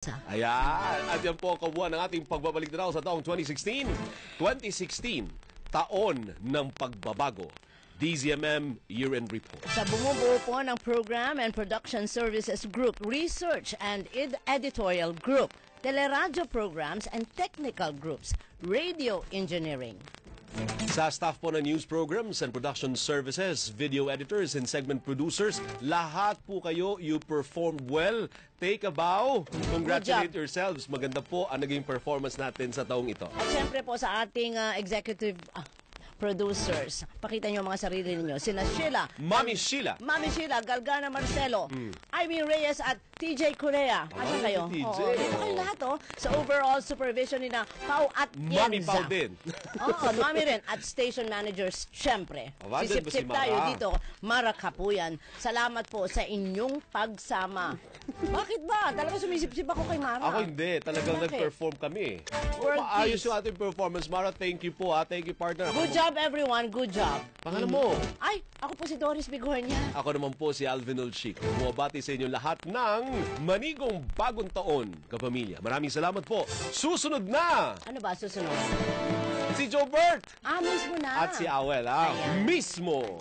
Ayan, at yan po ang kabuuan ng ating pagbabalik na sa taong 2016. 2016, taon ng pagbabago. DZMM Year-End Report. Sa bumubuo po ng Program and Production Services Group, Research and Editorial Group, Teleradyo Programs and Technical Groups, Radio Engineering. Sa staff po ng news programs and production services, video editors and segment producers, lahat po kayo, you performed well. Take a bow. Congratulate yourselves. Maganda po ang naging performance natin sa taong ito. At syempre po sa ating executive producers, pakita niyo mga sarili niyo. Sina Sheila. Mami Sheila. Mami Sheila, Galgana Marcelo, Ivy Reyes at TJ Correa. Ano kayo? TJ. Oo, dito kayo lahat, Sa overall supervision ni na Pau at Yenza. Mami Pau din. Oo, Mami rin. At station managers, syempre. Sisip-sip tayo dito. Mara Kapuyan. Salamat po sa inyong pagsama. Bakit ba? Talaga sumisip-sip ako kay Mara. Ako hindi. Talagang nag-perform kami. World Maayos peace. yung ating performance. Mara, thank you po. Thank you, partner. Good job, everyone. Good job. Pangalan mo? Ay, ako po si Doris Bigornia. Ako naman po si Alvin Olchic. Bumabati sa inyo lahat ng manigong bagong taon, kapamilya. Maraming salamat po. Susunod na! Ano ba susunod? Si Jobert! Mismo na. At si Awel, Ayan. mismo!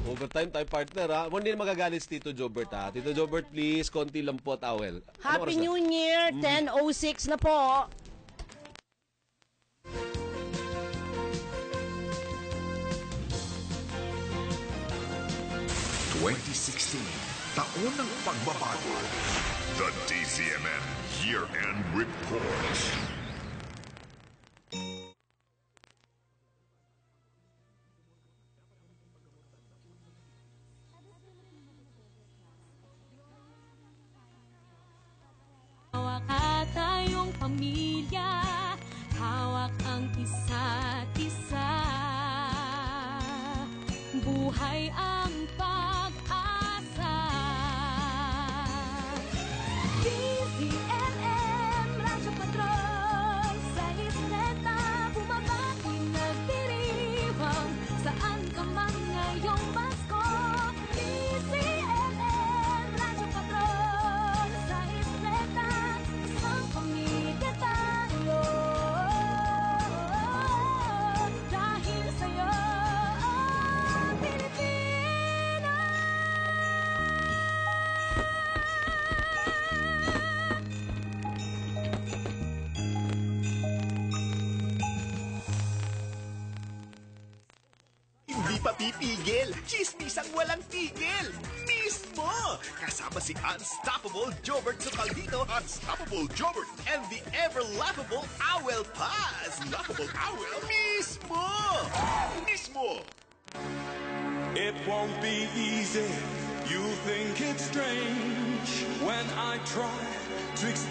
Overtime tayo, partner, Hindi na magagalit si Tito Jobert, Tito Jobert, please, konti lang po at Awel. Happy New Year! 10:06 na po. Taon ng pagbabago. The DZMM Year-End Report. Hawak tayong pamilya, hawak ang isa't isa. Buhay ang pag-asa. DZMM, Radyo Patrol, sa isleta, bumabati nagdiriwang, saan ka man ngayong Pasko. DZMM, Radyo Patrol, sa isleta, isang pamilya tayo. Dahil sa'yo, Hindi pa pipigil! Chismisang walang tigil! Mismo! Kasama si Unstoppable Jobert Sucaldito, Unstoppable Jobert and the ever-laughable Awel Paz! Laughable Awel Mismo! mismo! It won't be easy. You think it's strange when I try to explain.